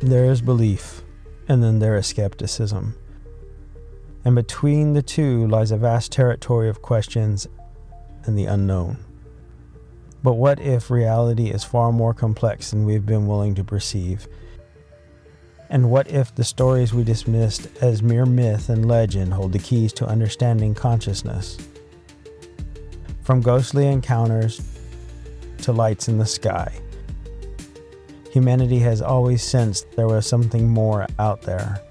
There is belief, and then there is skepticism. And between the two lies a vast territory of questions and the unknown. But what if reality is far more complex than we've been willing to perceive? And what if the stories we dismissed as mere myth and legend hold the keys to understanding consciousness? From ghostly encounters to lights in the sky, humanity has always sensed there was something more out there.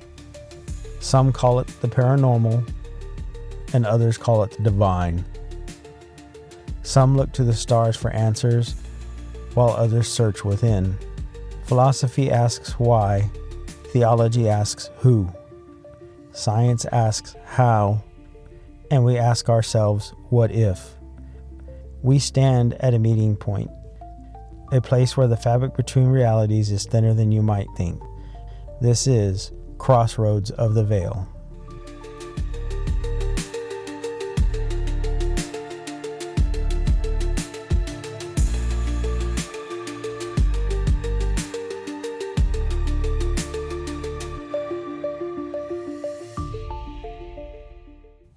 Some call it the paranormal, and others call it the divine. Some look to the stars for answers, while others search within. Philosophy asks why, theology asks who, science asks how, and we ask ourselves, what if? We stand at a meeting point, a place where the fabric between realities is thinner than you might think. This is Crossroads of the Veil.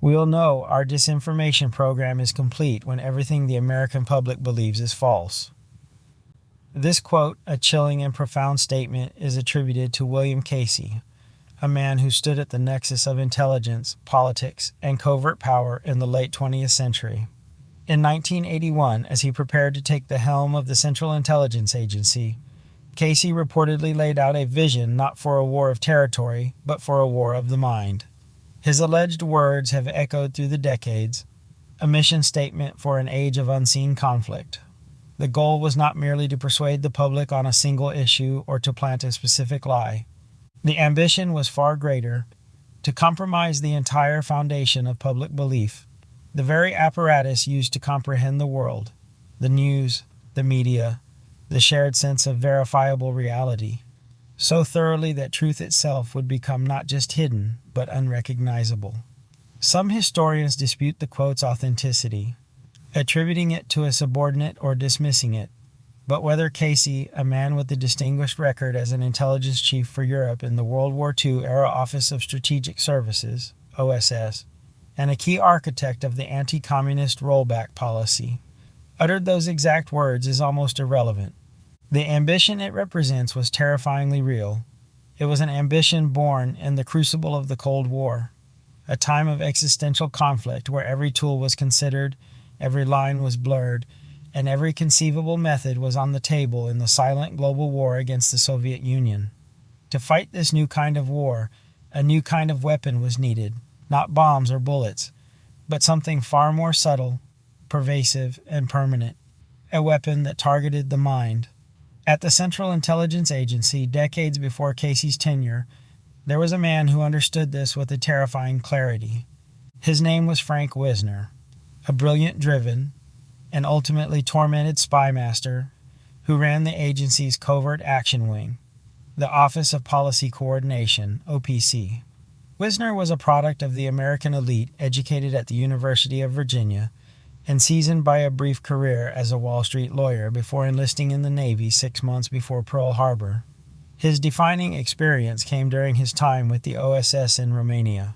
We'll know our disinformation program is complete when everything the American public believes is false. This quote, a chilling and profound statement, is attributed to William Casey, a man who stood at the nexus of intelligence, politics, and covert power in the late 20th century. In 1981, as he prepared to take the helm of the Central Intelligence Agency, Casey reportedly laid out a vision not for a war of territory, but for a war of the mind. His alleged words have echoed through the decades, a mission statement for an age of unseen conflict. The goal was not merely to persuade the public on a single issue or to plant a specific lie. The ambition was far greater, to compromise the entire foundation of public belief, the very apparatus used to comprehend the world, the news, the media, the shared sense of verifiable reality, so thoroughly that truth itself would become not just hidden, but unrecognizable. Some historians dispute the quote's authenticity, attributing it to a subordinate or dismissing it. But whether Casey, a man with a distinguished record as an intelligence chief for Europe in the World War II era Office of Strategic Services, OSS, and a key architect of the anti-communist rollback policy, uttered those exact words is almost irrelevant. The ambition it represents was terrifyingly real. It was an ambition born in the crucible of the Cold War, a time of existential conflict where every tool was considered, every line was blurred, and every conceivable method was on the table in the silent global war against the Soviet Union. To fight this new kind of war, a new kind of weapon was needed, not bombs or bullets, but something far more subtle, pervasive, and permanent, a weapon that targeted the mind. At the Central Intelligence Agency, decades before Casey's tenure, there was a man who understood this with a terrifying clarity. His name was Frank Wisner, a brilliant, driven, and ultimately tormented spy master who ran the agency's Covert Action Wing, the Office of Policy Coordination, OPC. Wisner was a product of the American elite educated at the University of Virginia and seasoned by a brief career as a Wall Street lawyer before enlisting in the Navy 6 months before Pearl Harbor. His defining experience came during his time with the OSS in Romania,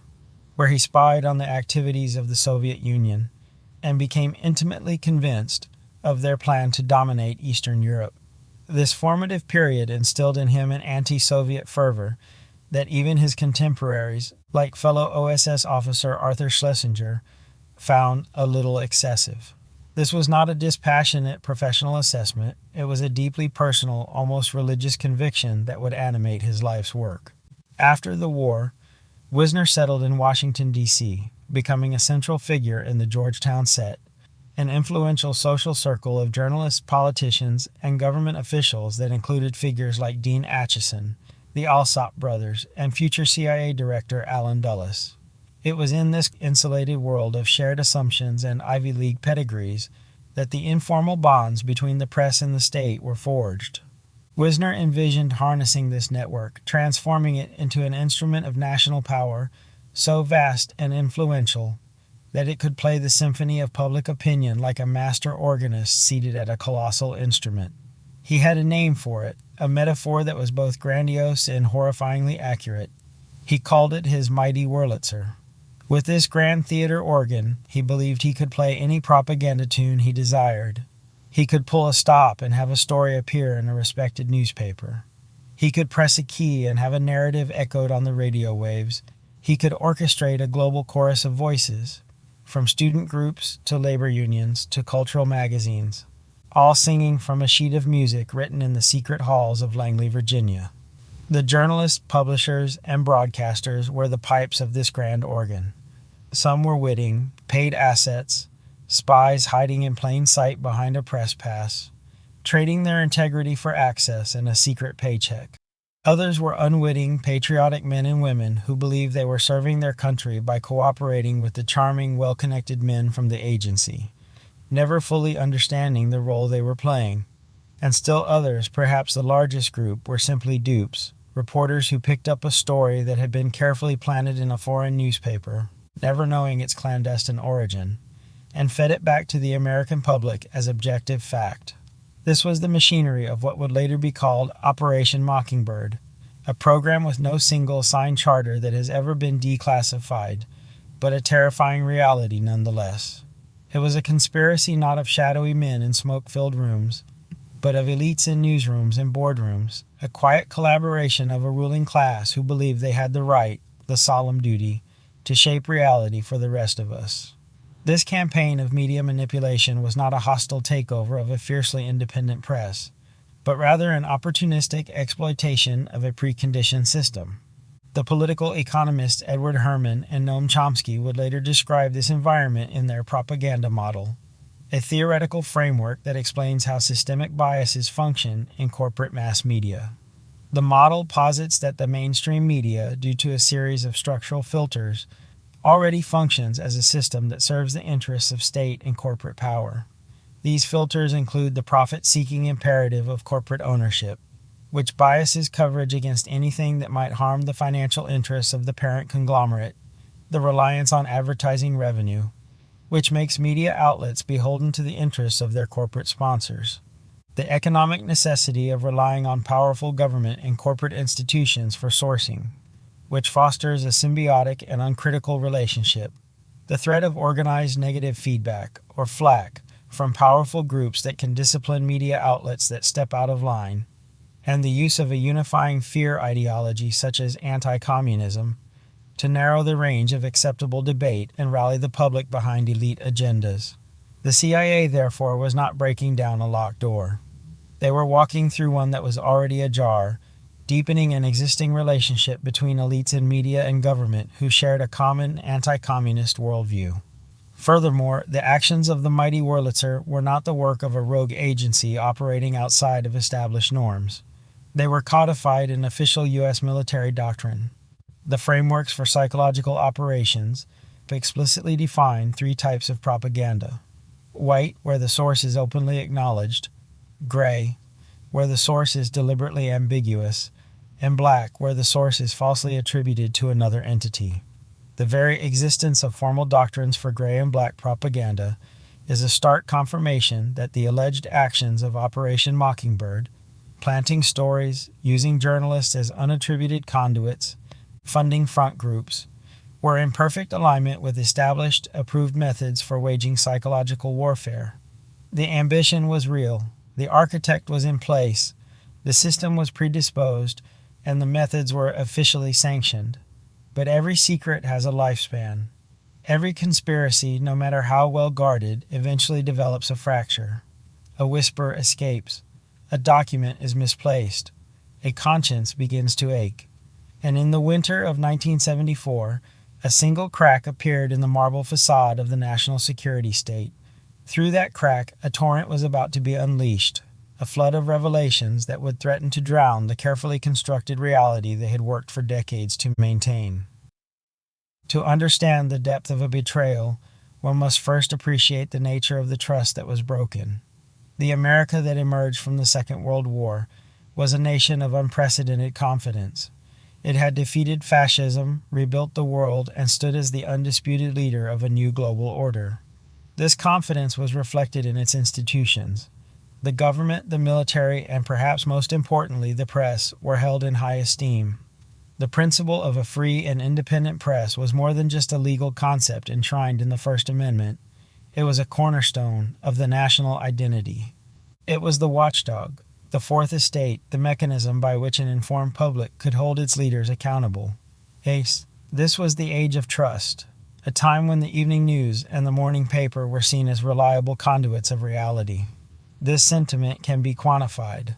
where he spied on the activities of the Soviet Union and became intimately convinced of their plan to dominate Eastern Europe. This formative period instilled in him an anti-Soviet fervor that even his contemporaries, like fellow OSS officer Arthur Schlesinger, found a little excessive. This was not a dispassionate professional assessment. It was a deeply personal, almost religious conviction that would animate his life's work. After the war, Wisner settled in Washington, D.C., becoming a central figure in the Georgetown set, an influential social circle of journalists, politicians, and government officials that included figures like Dean Acheson, the Alsop brothers, and future CIA Director Allen Dulles. It was in this insulated world of shared assumptions and Ivy League pedigrees that the informal bonds between the press and the state were forged. Wisner envisioned harnessing this network, transforming it into an instrument of national power so vast and influential that it could play the symphony of public opinion like a master organist seated at a colossal instrument. He had a name for it, a metaphor that was both grandiose and horrifyingly accurate. He called it his mighty Wurlitzer. With this grand theater organ, he believed he could play any propaganda tune he desired. He could pull a stop and have a story appear in a respected newspaper. He could press a key and have a narrative echoed on the radio waves. He could orchestrate a global chorus of voices, from student groups to labor unions to cultural magazines, all singing from a sheet of music written in the secret halls of Langley, Virginia. The journalists, publishers, and broadcasters were the pipes of this grand organ. Some were witting, paid assets, spies hiding in plain sight behind a press pass, trading their integrity for access and a secret paycheck. Others were unwitting, patriotic men and women who believed they were serving their country by cooperating with the charming, well-connected men from the agency, never fully understanding the role they were playing. And still others, perhaps the largest group, were simply dupes, reporters who picked up a story that had been carefully planted in a foreign newspaper, never knowing its clandestine origin, and fed it back to the American public as objective fact. This was the machinery of what would later be called Operation Mockingbird, a program with no single signed charter that has ever been declassified, but a terrifying reality nonetheless. It was a conspiracy not of shadowy men in smoke-filled rooms, but of elites in newsrooms and boardrooms, a quiet collaboration of a ruling class who believed they had the right, the solemn duty, to shape reality for the rest of us. This campaign of media manipulation was not a hostile takeover of a fiercely independent press, but rather an opportunistic exploitation of a preconditioned system. The political economists Edward Herman and Noam Chomsky would later describe this environment in their propaganda model, a theoretical framework that explains how systemic biases function in corporate mass media. The model posits that the mainstream media, due to a series of structural filters, already functions as a system that serves the interests of state and corporate power. These filters include the profit-seeking imperative of corporate ownership, which biases coverage against anything that might harm the financial interests of the parent conglomerate, the reliance on advertising revenue, which makes media outlets beholden to the interests of their corporate sponsors, the economic necessity of relying on powerful government and corporate institutions for sourcing, which fosters a symbiotic and uncritical relationship, the threat of organized negative feedback, or flack, from powerful groups that can discipline media outlets that step out of line, and the use of a unifying fear ideology such as anti-communism to narrow the range of acceptable debate and rally the public behind elite agendas. The CIA, therefore, was not breaking down a locked door. They were walking through one that was already ajar, deepening an existing relationship between elites in media and government who shared a common anti-communist worldview. Furthermore, the actions of the mighty Wurlitzer were not the work of a rogue agency operating outside of established norms. They were codified in official U.S. military doctrine. The frameworks for psychological operations explicitly define three types of propaganda: white, where the source is openly acknowledged; gray, where the source is deliberately ambiguous; and black, where the source is falsely attributed to another entity. The very existence of formal doctrines for gray and black propaganda is a stark confirmation that the alleged actions of Operation Mockingbird, planting stories, using journalists as unattributed conduits, funding front groups, were in perfect alignment with established, approved methods for waging psychological warfare. The ambition was real, the architect was in place, the system was predisposed, and the methods were officially sanctioned. But every secret has a lifespan. Every conspiracy, no matter how well guarded, eventually develops a fracture. A whisper escapes. A document is misplaced. A conscience begins to ache. And in the winter of 1974, a single crack appeared in the marble facade of the national security state. Through that crack, a torrent was about to be unleashed, a flood of revelations that would threaten to drown the carefully constructed reality they had worked for decades to maintain. To understand the depth of a betrayal, one must first appreciate the nature of the trust that was broken. The America that emerged from the Second World War was a nation of unprecedented confidence. It had defeated fascism, rebuilt the world, and stood as the undisputed leader of a new global order. This confidence was reflected in its institutions. The government, the military, and perhaps most importantly, the press, were held in high esteem. The principle of a free and independent press was more than just a legal concept enshrined in the First Amendment. It was a cornerstone of the national identity. It was the watchdog, the fourth estate, the mechanism by which an informed public could hold its leaders accountable. This was the age of trust, a time when the evening news and the morning paper were seen as reliable conduits of reality. This sentiment can be quantified.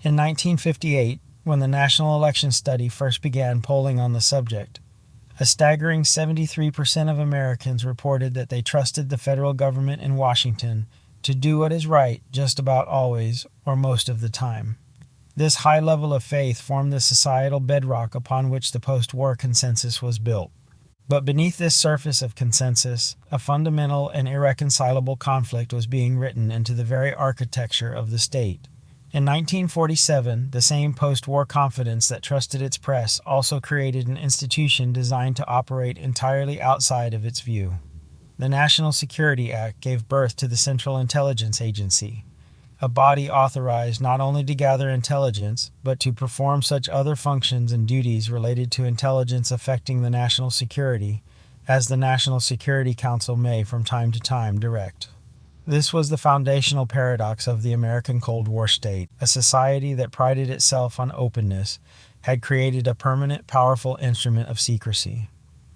In 1958, when the National Election Study first began polling on the subject, a staggering 73% of Americans reported that they trusted the federal government in Washington to do what is right just about always or most of the time. This high level of faith formed the societal bedrock upon which the post-war consensus was built. But beneath this surface of consensus, a fundamental and irreconcilable conflict was being written into the very architecture of the state. In 1947, the same post-war confidence that trusted its press also created an institution designed to operate entirely outside of its view. The National Security Act gave birth to the Central Intelligence Agency, a body authorized not only to gather intelligence, but to perform such other functions and duties related to intelligence affecting the national security as the National Security Council may from time to time direct. This was the foundational paradox of the American Cold War state. A society that prided itself on openness had created a permanent, powerful instrument of secrecy.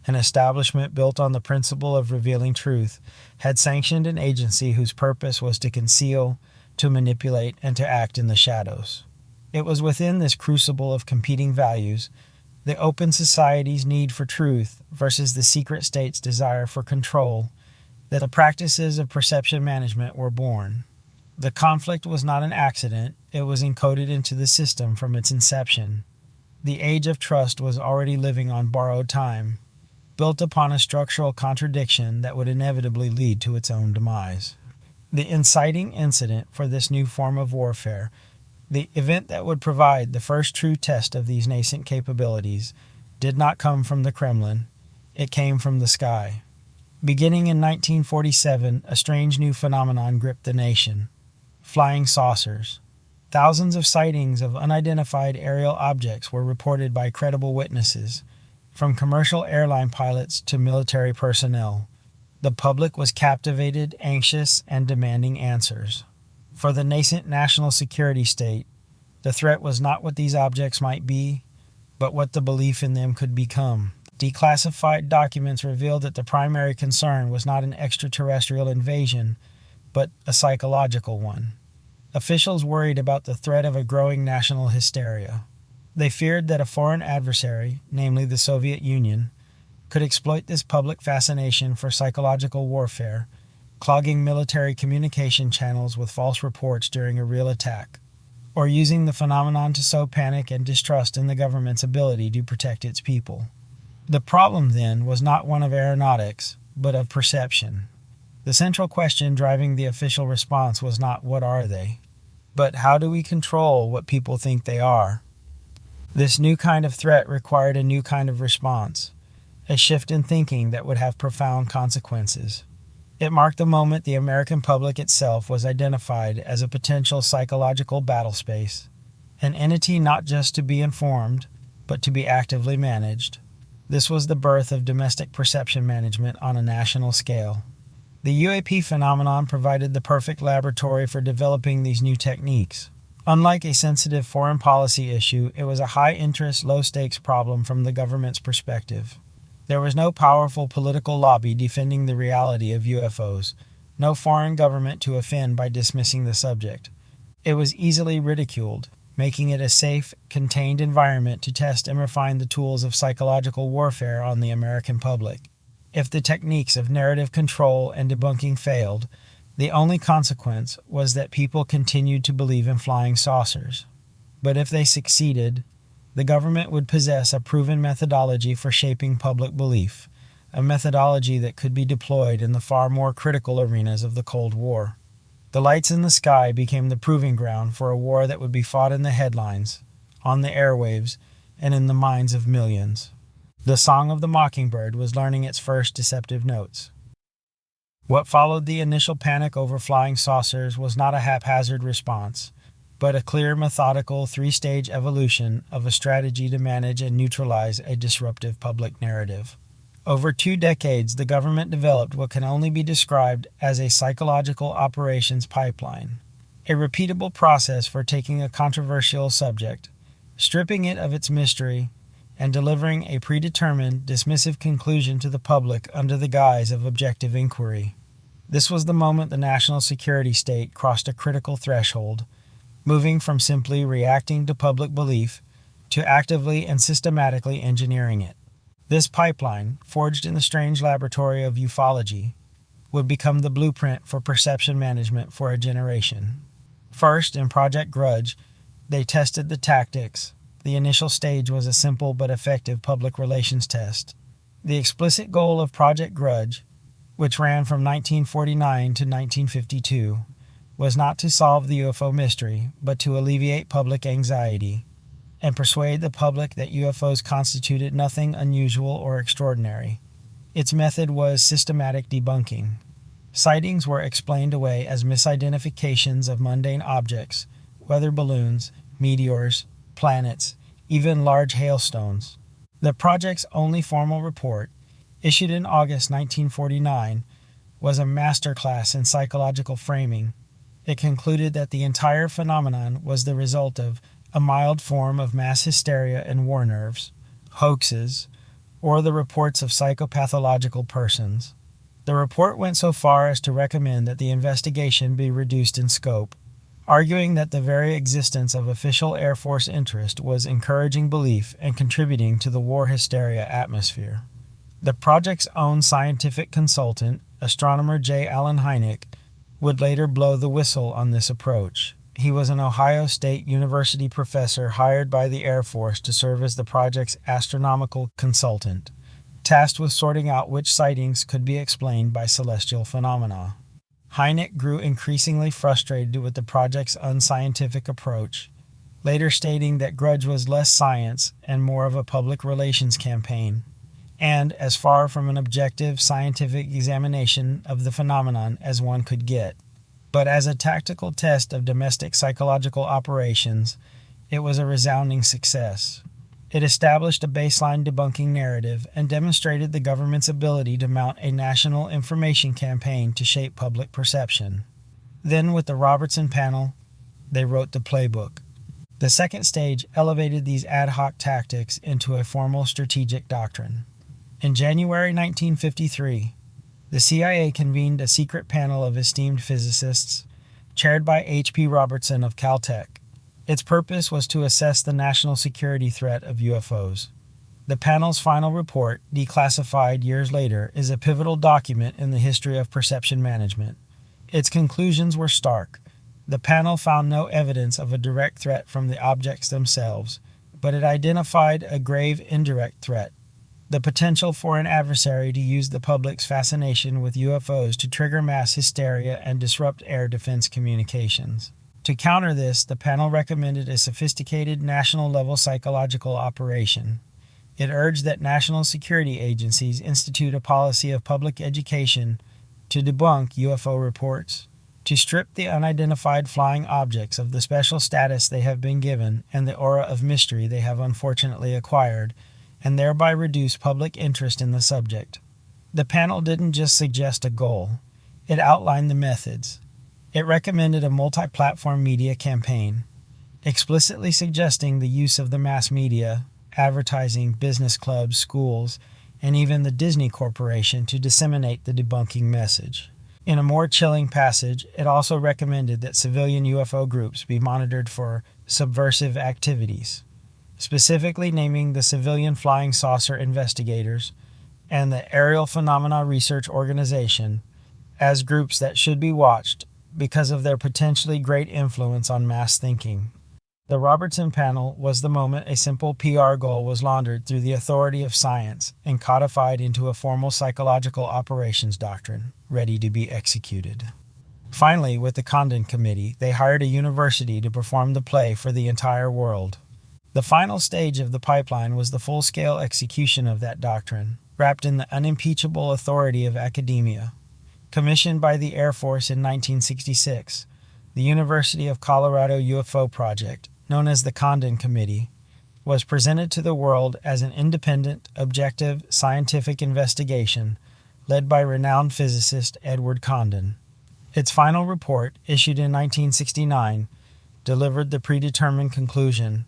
An establishment built on the principle of revealing truth had sanctioned an agency whose purpose was to conceal, to manipulate, and to act in the shadows. It was within this crucible of competing values, the open society's need for truth versus the secret state's desire for control, that the practices of perception management were born. The conflict was not an accident, it was encoded into the system from its inception. The age of trust was already living on borrowed time, built upon a structural contradiction that would inevitably lead to its own demise. The inciting incident for this new form of warfare, the event that would provide the first true test of these nascent capabilities, did not come from the Kremlin, it came from the sky. Beginning in 1947, a strange new phenomenon gripped the nation: flying saucers. Thousands of sightings of unidentified aerial objects were reported by credible witnesses, from commercial airline pilots to military personnel. The public was captivated, anxious, and demanding answers. For the nascent national security state, the threat was not what these objects might be, but what the belief in them could become. Declassified documents revealed that the primary concern was not an extraterrestrial invasion, but a psychological one. Officials worried about the threat of a growing national hysteria. They feared that a foreign adversary, namely the Soviet Union, could exploit this public fascination for psychological warfare, clogging military communication channels with false reports during a real attack, or using the phenomenon to sow panic and distrust in the government's ability to protect its people. The problem, then, was not one of aeronautics, but of perception. The central question driving the official response was not "what are they?" but "how do we control what people think they are?" This new kind of threat required a new kind of response, a shift in thinking that would have profound consequences. It marked the moment the American public itself was identified as a potential psychological battle space, an entity not just to be informed, but to be actively managed. This was the birth of domestic perception management on a national scale. The UAP phenomenon provided the perfect laboratory for developing these new techniques. Unlike a sensitive foreign policy issue, it was a high-interest, low-stakes problem from the government's perspective. There was no powerful political lobby defending the reality of UFOs, no foreign government to offend by dismissing the subject. It was easily ridiculed, making it a safe, contained environment to test and refine the tools of psychological warfare on the American public. If the techniques of narrative control and debunking failed, the only consequence was that people continued to believe in flying saucers. But if they succeeded, the government would possess a proven methodology for shaping public belief, a methodology that could be deployed in the far more critical arenas of the Cold War. The lights in the sky became the proving ground for a war that would be fought in the headlines, on the airwaves, and in the minds of millions. The song of the Mockingbird was learning its first deceptive notes. What followed the initial panic over flying saucers was not a haphazard response, but a clear, methodical, three-stage evolution of a strategy to manage and neutralize a disruptive public narrative. Over 2 decades, the government developed what can only be described as a psychological operations pipeline, a repeatable process for taking a controversial subject, stripping it of its mystery, and delivering a predetermined, dismissive conclusion to the public under the guise of objective inquiry. This was the moment the national security state crossed a critical threshold, moving from simply reacting to public belief to actively and systematically engineering it. This pipeline, forged in the strange laboratory of ufology, would become the blueprint for perception management for a generation. First, in Project Grudge, they tested the tactics. The initial stage was a simple but effective public relations test. The explicit goal of Project Grudge, which ran from 1949 to 1952, was not to solve the UFO mystery, but to alleviate public anxiety and persuade the public that UFOs constituted nothing unusual or extraordinary. Its method was systematic debunking. Sightings were explained away as misidentifications of mundane objects, weather balloons, meteors, planets, even large hailstones. The project's only formal report, issued in August 1949, was a masterclass in psychological framing. It concluded that the entire phenomenon was the result of a mild form of mass hysteria and war nerves, hoaxes, or the reports of psychopathological persons. The report went so far as to recommend that the investigation be reduced in scope, arguing that the very existence of official Air Force interest was encouraging belief and contributing to the war hysteria atmosphere. The project's own scientific consultant, astronomer J. Allen Hynek, would later blow the whistle on this approach. He was an Ohio State University professor hired by the Air Force to serve as the project's astronomical consultant, tasked with sorting out which sightings could be explained by celestial phenomena. Hynek grew increasingly frustrated with the project's unscientific approach, later stating that Grudge was less science and more of a public relations campaign, and as far from an objective scientific examination of the phenomenon as one could get. But as a tactical test of domestic psychological operations, it was a resounding success. It established a baseline debunking narrative and demonstrated the government's ability to mount a national information campaign to shape public perception. Then, with the Robertson panel, they wrote the playbook. The second stage elevated these ad hoc tactics into a formal strategic doctrine. In January 1953, the CIA convened a secret panel of esteemed physicists, chaired by H.P. Robertson of Caltech. Its purpose was to assess the national security threat of UFOs. The panel's final report, declassified years later, is a pivotal document in the history of perception management. Its conclusions were stark. The panel found no evidence of a direct threat from the objects themselves, but it identified a grave indirect threat: the potential for an adversary to use the public's fascination with UFOs to trigger mass hysteria and disrupt air defense communications. To counter this, the panel recommended a sophisticated national-level psychological operation. It urged that national security agencies institute a policy of public education to debunk UFO reports, to strip the unidentified flying objects of the special status they have been given and the aura of mystery they have unfortunately acquired, and thereby reduce public interest in the subject. The panel didn't just suggest a goal, it outlined the methods. It recommended a multi-platform media campaign, explicitly suggesting the use of the mass media, advertising, business clubs, schools, and even the Disney Corporation to disseminate the debunking message. In a more chilling passage, it also recommended that civilian UFO groups be monitored for subversive activities, specifically naming the Civilian Flying Saucer Investigators and the Aerial Phenomena Research Organization as groups that should be watched because of their potentially great influence on mass thinking. The Robertson panel was the moment a simple PR goal was laundered through the authority of science and codified into a formal psychological operations doctrine, ready to be executed. Finally, with the Condon Committee, they hired a university to perform the play for the entire world. The final stage of the pipeline was the full-scale execution of that doctrine, wrapped in the unimpeachable authority of academia. Commissioned by the Air Force in 1966, the University of Colorado UFO project, known as the Condon Committee, was presented to the world as an independent, objective, scientific investigation led by renowned physicist Edward Condon. Its final report, issued in 1969, delivered the predetermined conclusion: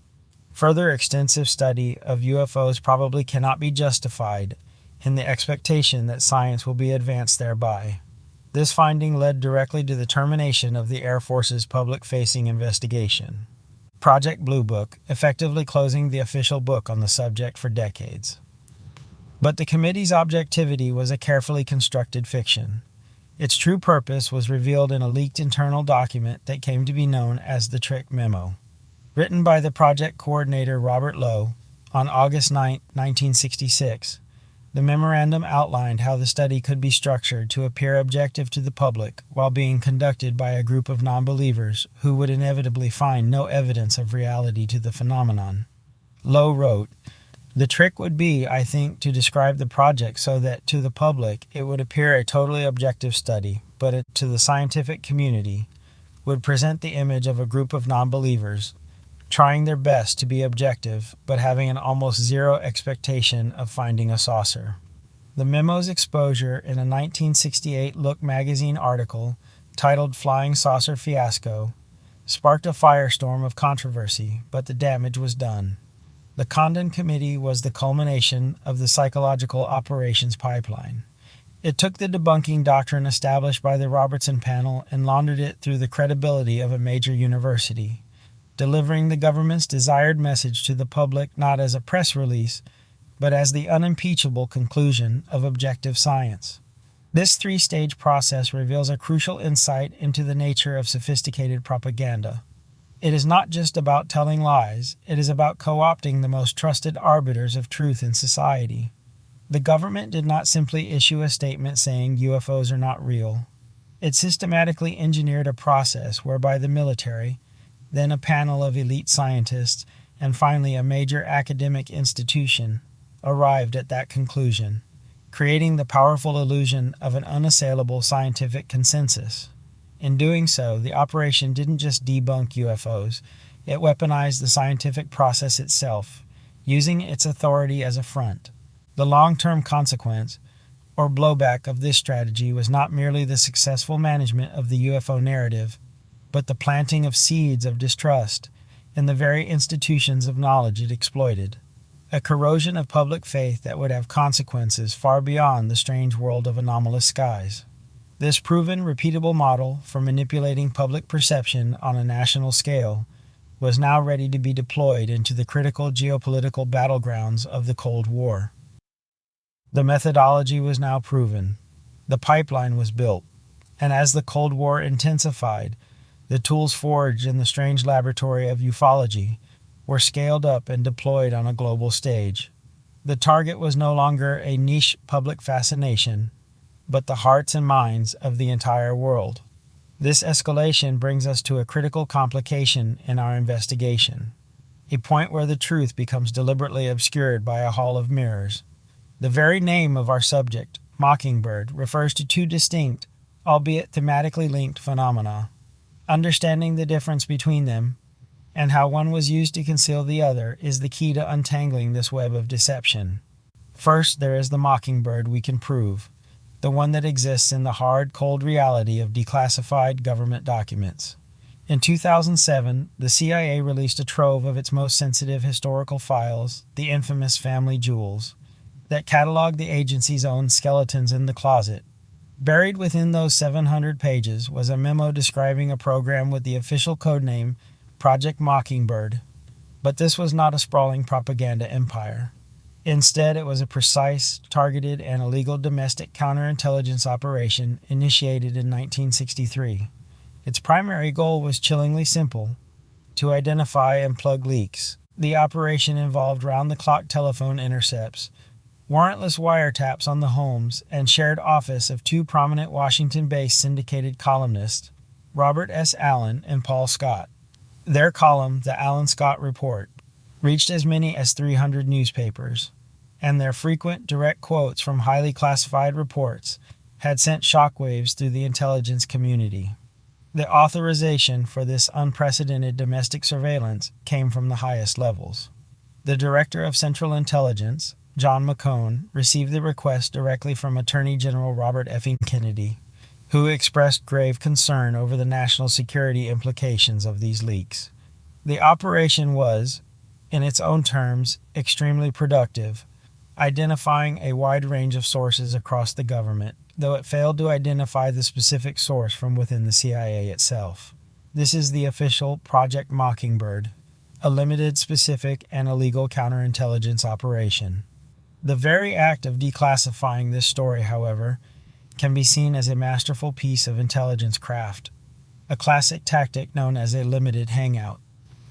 further extensive study of UFOs probably cannot be justified in the expectation that science will be advanced thereby. This finding led directly to the termination of the Air Force's public-facing investigation, Project Blue Book, effectively closing the official book on the subject for decades. But the committee's objectivity was a carefully constructed fiction. Its true purpose was revealed in a leaked internal document that came to be known as the Trick Memo. Written by the project coordinator Robert Lowe on August 9, 1966, the memorandum outlined how the study could be structured to appear objective to the public while being conducted by a group of non-believers who would inevitably find no evidence of reality to the phenomenon. Lowe wrote, "The trick would be, I think, to describe the project so that to the public it would appear a totally objective study, but it, to the scientific community, would present the image of a group of non-believers trying their best to be objective, but having an almost zero expectation of finding a saucer." The memo's exposure in a 1968 Look magazine article titled "Flying Saucer Fiasco" sparked a firestorm of controversy, but the damage was done. The Condon Committee was the culmination of the psychological operations pipeline. It took the debunking doctrine established by the Robertson panel and laundered it through the credibility of a major university, delivering the government's desired message to the public not as a press release, but as the unimpeachable conclusion of objective science. This three-stage process reveals a crucial insight into the nature of sophisticated propaganda. It is not just about telling lies, it is about co-opting the most trusted arbiters of truth in society. The government did not simply issue a statement saying UFOs are not real. It systematically engineered a process whereby the military, then a panel of elite scientists, and finally a major academic institution, arrived at that conclusion, creating the powerful illusion of an unassailable scientific consensus. In doing so, the operation didn't just debunk UFOs, it weaponized the scientific process itself, using its authority as a front. The long-term consequence, or blowback of this strategy, was not merely the successful management of the UFO narrative, but the planting of seeds of distrust in the very institutions of knowledge it exploited, a corrosion of public faith that would have consequences far beyond the strange world of anomalous skies. This proven, repeatable model for manipulating public perception on a national scale was now ready to be deployed into the critical geopolitical battlegrounds of the Cold War. The methodology was now proven, the pipeline was built, and as the Cold War intensified, the tools forged in the strange laboratory of ufology were scaled up and deployed on a global stage. The target was no longer a niche public fascination, but the hearts and minds of the entire world. This escalation brings us to a critical complication in our investigation, a point where the truth becomes deliberately obscured by a hall of mirrors. The very name of our subject, Mockingbird, refers to two distinct, albeit thematically linked phenomena. Understanding the difference between them, and how one was used to conceal the other, is the key to untangling this web of deception. First, there is the Mockingbird we can prove, the one that exists in the hard, cold reality of declassified government documents. In 2007, the CIA released a trove of its most sensitive historical files, the infamous family jewels, that cataloged the agency's own skeletons in the closet. Buried within those 700 pages was a memo describing a program with the official codename Project Mockingbird. But this was not a sprawling propaganda empire. Instead, it was a precise, targeted, and illegal domestic counterintelligence operation initiated in 1963. Its primary goal was chillingly simple: to identify and plug leaks. The operation involved round-the-clock telephone intercepts, warrantless wiretaps on the homes and shared office of two prominent Washington-based syndicated columnists, Robert S. Allen and Paul Scott. Their column, the Allen Scott Report, reached as many as 300 newspapers, and their frequent direct quotes from highly classified reports had sent shockwaves through the intelligence community. The authorization for this unprecedented domestic surveillance came from the highest levels. The Director of Central Intelligence, John McCone, received the request directly from Attorney General Robert F. Kennedy, who expressed grave concern over the national security implications of these leaks. The operation was, in its own terms, extremely productive, identifying a wide range of sources across the government, though it failed to identify the specific source from within the CIA itself. This is the official Project Mockingbird, a limited, specific, and illegal counterintelligence operation. The very act of declassifying this story, however, can be seen as a masterful piece of intelligence craft, a classic tactic known as a limited hangout.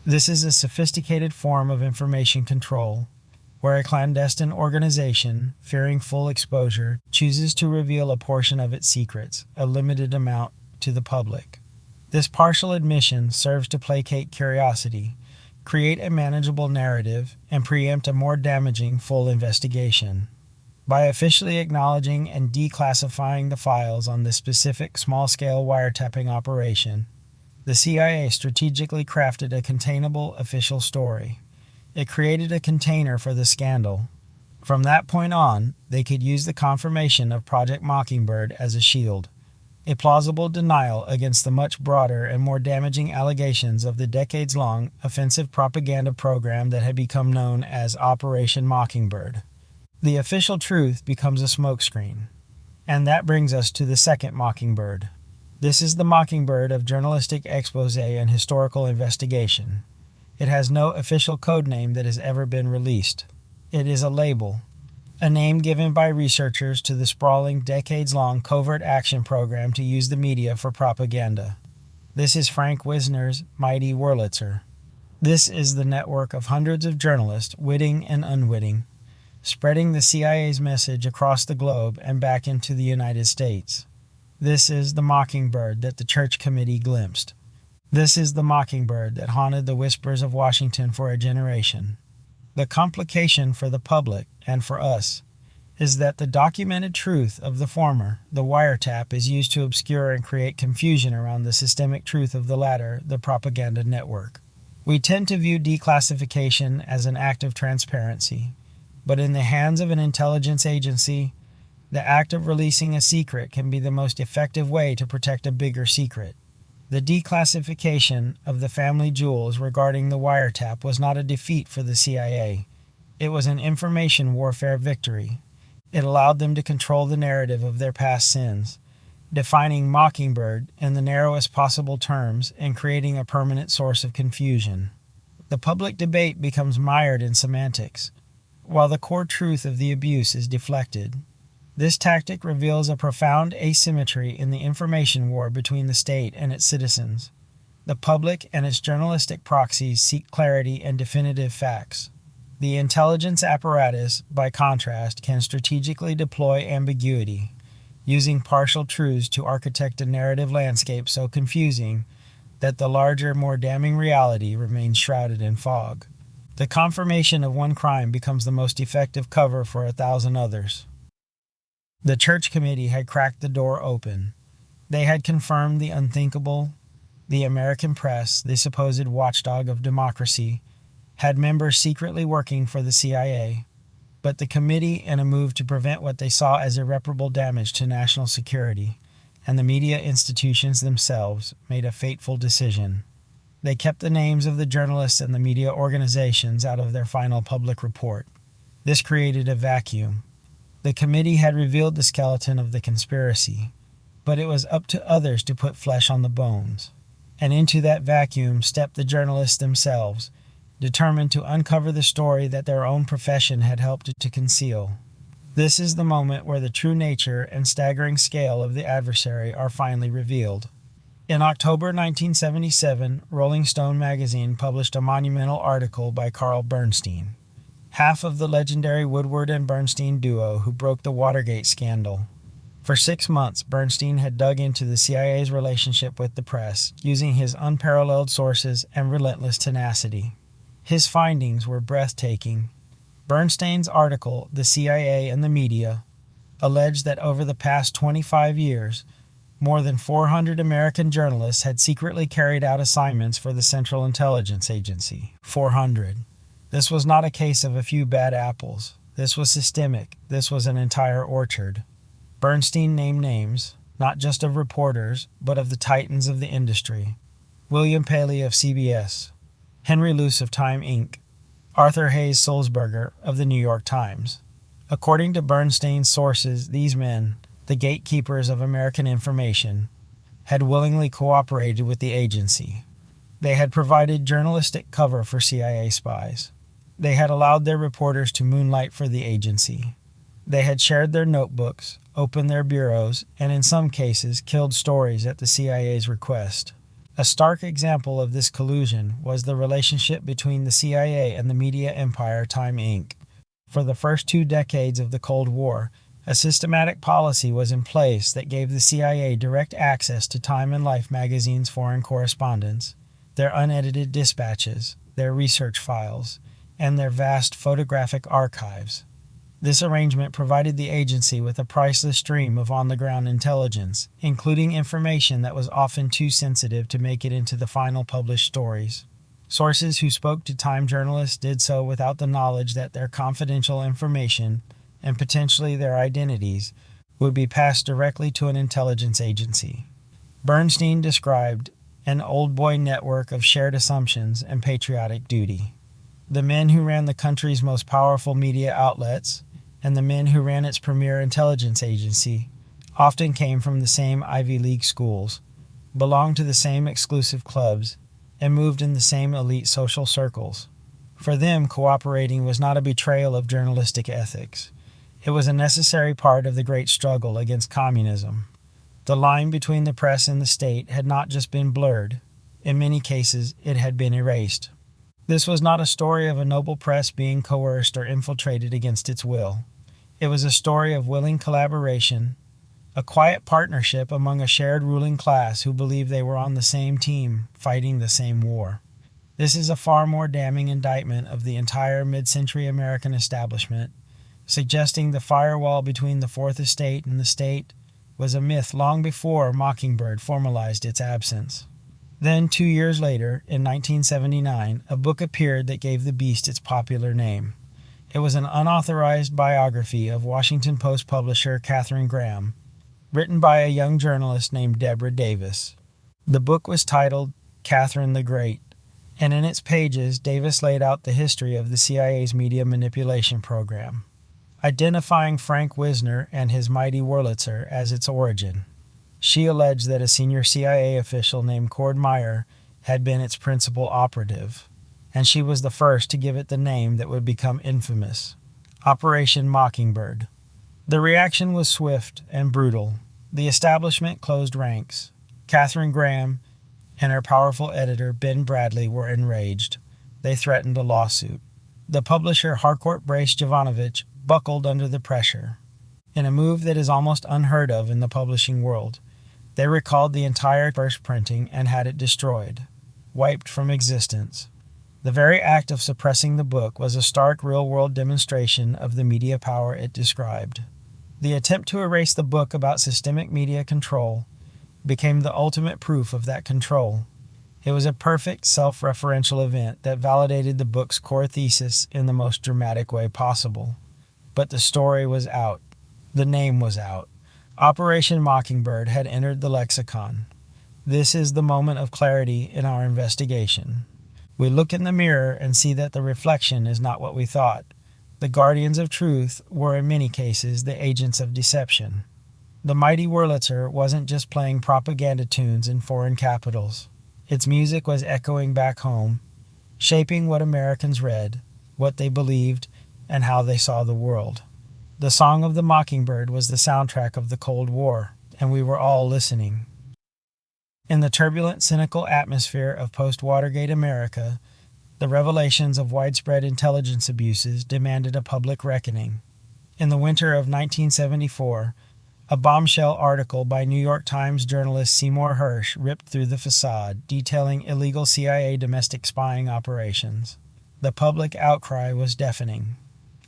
This is a sophisticated form of information control, where a clandestine organization, fearing full exposure, chooses to reveal a portion of its secrets, a limited amount, to the public. This partial admission serves to placate curiosity, create a manageable narrative, and preempt a more damaging full investigation. By officially acknowledging and declassifying the files on this specific small-scale wiretapping operation, the CIA strategically crafted a containable official story. It created a container for the scandal. From that point on, they could use the confirmation of Project Mockingbird as a shield, a plausible denial against the much broader and more damaging allegations of the decades-long offensive propaganda program that had become known as Operation Mockingbird. The official truth becomes a smokescreen. And that brings us to the second Mockingbird. This is the Mockingbird of journalistic expose and historical investigation. It has no official code name that has ever been released. It is a label, a name given by researchers to the sprawling, decades-long covert action program to use the media for propaganda. This is Frank Wisner's mighty Wurlitzer. This is the network of hundreds of journalists, witting and unwitting, spreading the CIA's message across the globe and back into the United States. This is the Mockingbird that the Church Committee glimpsed. This is the Mockingbird that haunted the whispers of Washington for a generation. The complication for the public, and for us, is that the documented truth of the former, the wiretap, is used to obscure and create confusion around the systemic truth of the latter, the propaganda network. We tend to view declassification as an act of transparency, but in the hands of an intelligence agency, the act of releasing a secret can be the most effective way to protect a bigger secret. The declassification of the family jewels regarding the wiretap was not a defeat for the CIA. It was an information warfare victory. It allowed them to control the narrative of their past sins, defining Mockingbird in the narrowest possible terms and creating a permanent source of confusion. The public debate becomes mired in semantics, while the core truth of the abuse is deflected. This tactic reveals a profound asymmetry in the information war between the state and its citizens. The public and its journalistic proxies seek clarity and definitive facts. The intelligence apparatus, by contrast, can strategically deploy ambiguity, using partial truths to architect a narrative landscape so confusing that the larger, more damning reality remains shrouded in fog. The confirmation of one crime becomes the most effective cover for 1,000 others. The Church Committee had cracked the door open. They had confirmed the unthinkable. The American press, the supposed watchdog of democracy, had members secretly working for the CIA. But the committee, in a move to prevent what they saw as irreparable damage to national security, and the media institutions themselves, made a fateful decision. They kept the names of the journalists and the media organizations out of their final public report. This created a vacuum. The committee had revealed the skeleton of the conspiracy, but it was up to others to put flesh on the bones. And into that vacuum stepped the journalists themselves, determined to uncover the story that their own profession had helped to conceal. This is the moment where the true nature and staggering scale of the adversary are finally revealed. In October 1977, Rolling Stone magazine published a monumental article by Carl Bernstein, half of the legendary Woodward and Bernstein duo who broke the Watergate scandal. For 6 months, Bernstein had dug into the CIA's relationship with the press, using his unparalleled sources and relentless tenacity. His findings were breathtaking. Bernstein's article, The CIA and the Media, alleged that over the past 25 years, more than 400 American journalists had secretly carried out assignments for the Central Intelligence Agency. 400. This was not a case of a few bad apples. This was systemic. This was an entire orchard. Bernstein named names, not just of reporters, but of the titans of the industry. William Paley of CBS, Henry Luce of Time Inc., Arthur Hayes Sulzberger of the New York Times. According to Bernstein's sources, these men, the gatekeepers of American information, had willingly cooperated with the agency. They had provided journalistic cover for CIA spies. They had allowed their reporters to moonlight for the agency. They had shared their notebooks, opened their bureaus, and in some cases killed stories at the CIA's request. A stark example of this collusion was the relationship between the CIA and the media empire Time Inc. For the first 2 decades of the Cold War, a systematic policy was in place that gave the CIA direct access to Time and Life magazine's foreign correspondence, their unedited dispatches, their research files, and their vast photographic archives. This arrangement provided the agency with a priceless stream of on-the-ground intelligence, including information that was often too sensitive to make it into the final published stories. Sources who spoke to Time journalists did so without the knowledge that their confidential information, and potentially their identities, would be passed directly to an intelligence agency. Bernstein described an old boy network of shared assumptions and patriotic duty. The men who ran the country's most powerful media outlets, and the men who ran its premier intelligence agency, often came from the same Ivy League schools, belonged to the same exclusive clubs, and moved in the same elite social circles. For them, cooperating was not a betrayal of journalistic ethics. It was a necessary part of the great struggle against communism. The line between the press and the state had not just been blurred. In many cases, it had been erased. This was not a story of a noble press being coerced or infiltrated against its will. It was a story of willing collaboration, a quiet partnership among a shared ruling class who believed they were on the same team, fighting the same war. This is a far more damning indictment of the entire mid-century American establishment, suggesting the firewall between the Fourth Estate and the state was a myth long before Mockingbird formalized its absence. Then, 2 years later, in 1979, a book appeared that gave the beast its popular name. It was an unauthorized biography of Washington Post publisher Katharine Graham, written by a young journalist named Deborah Davis. The book was titled Catherine the Great, and in its pages, Davis laid out the history of the CIA's media manipulation program, identifying Frank Wisner and his mighty Wurlitzer as its origin. She alleged that a senior CIA official named Cord Meyer had been its principal operative, and she was the first to give it the name that would become infamous, Operation Mockingbird. The reaction was swift and brutal. The establishment closed ranks. Katharine Graham and her powerful editor, Ben Bradley, were enraged. They threatened a lawsuit. The publisher, Harcourt Brace Jovanovich, buckled under the pressure. In a move that is almost unheard of in the publishing world, they recalled the entire first printing and had it destroyed, wiped from existence. The very act of suppressing the book was a stark real-world demonstration of the media power it described. The attempt to erase the book about systemic media control became the ultimate proof of that control. It was a perfect self-referential event that validated the book's core thesis in the most dramatic way possible. But the story was out. The name was out. Operation Mockingbird had entered the lexicon. This is the moment of clarity in our investigation. We look in the mirror and see that the reflection is not what we thought. The guardians of truth were in many cases the agents of deception. The mighty Wurlitzer wasn't just playing propaganda tunes in foreign capitals. Its music was echoing back home, shaping what Americans read, what they believed, and how they saw the world. The Song of the Mockingbird was the soundtrack of the Cold War, and we were all listening. In the turbulent, cynical atmosphere of post-Watergate America, the revelations of widespread intelligence abuses demanded a public reckoning. In the winter of 1974, a bombshell article by New York Times journalist Seymour Hersh ripped through the facade, detailing illegal CIA domestic spying operations. The public outcry was deafening.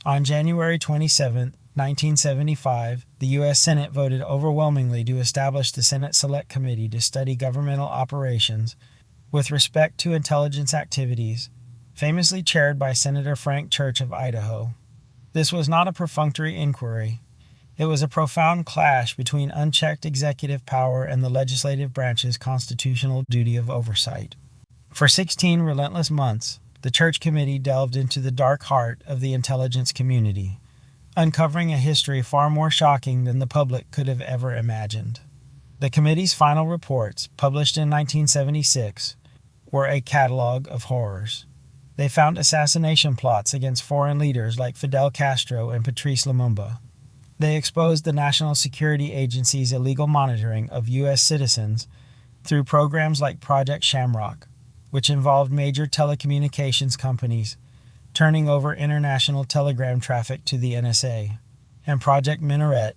On January 27, 1975, the U.S. Senate voted overwhelmingly to establish the Senate Select Committee to study governmental operations with respect to intelligence activities, famously chaired by Senator Frank Church of Idaho. This was not a perfunctory inquiry. It was a profound clash between unchecked executive power and the legislative branch's constitutional duty of oversight. For 16 relentless months, the Church Committee delved into the dark heart of the intelligence community, uncovering a history far more shocking than the public could have ever imagined. The committee's final reports, published in 1976, were a catalog of horrors. They found assassination plots against foreign leaders like Fidel Castro and Patrice Lumumba. They exposed the National Security Agency's illegal monitoring of U.S. citizens through programs like Project Shamrock, which involved major telecommunications companies turning over international telegram traffic to the NSA, and Project Minaret,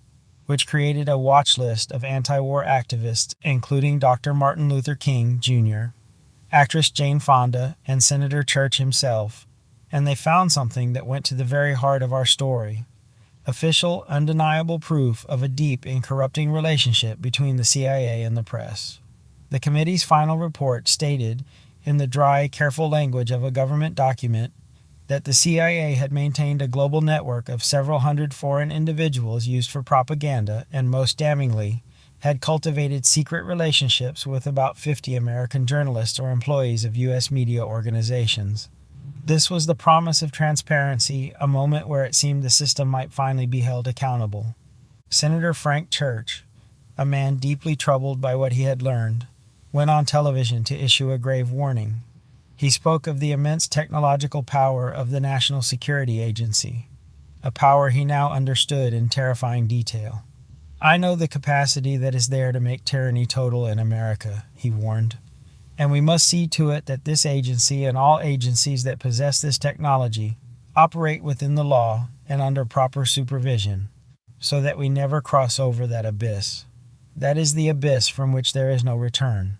which created a watch list of anti-war activists, including Dr. Martin Luther King, Jr., actress Jane Fonda, and Senator Church himself. And they found something that went to the very heart of our story: official, undeniable proof of a deep and corrupting relationship between the CIA and the press. The committee's final report stated, in the dry, careful language of a government document, that the CIA had maintained a global network of several hundred foreign individuals used for propaganda and, most damningly, had cultivated secret relationships with about 50 American journalists or employees of U.S. media organizations. This was the promise of transparency, a moment where it seemed the system might finally be held accountable. Senator Frank Church, a man deeply troubled by what he had learned, went on television to issue a grave warning. He spoke of the immense technological power of the National Security Agency, a power he now understood in terrifying detail. "I know the capacity that is there to make tyranny total in America," he warned. "And we must see to it that this agency and all agencies that possess this technology operate within the law and under proper supervision, so that we never cross over that abyss. That is the abyss from which there is no return."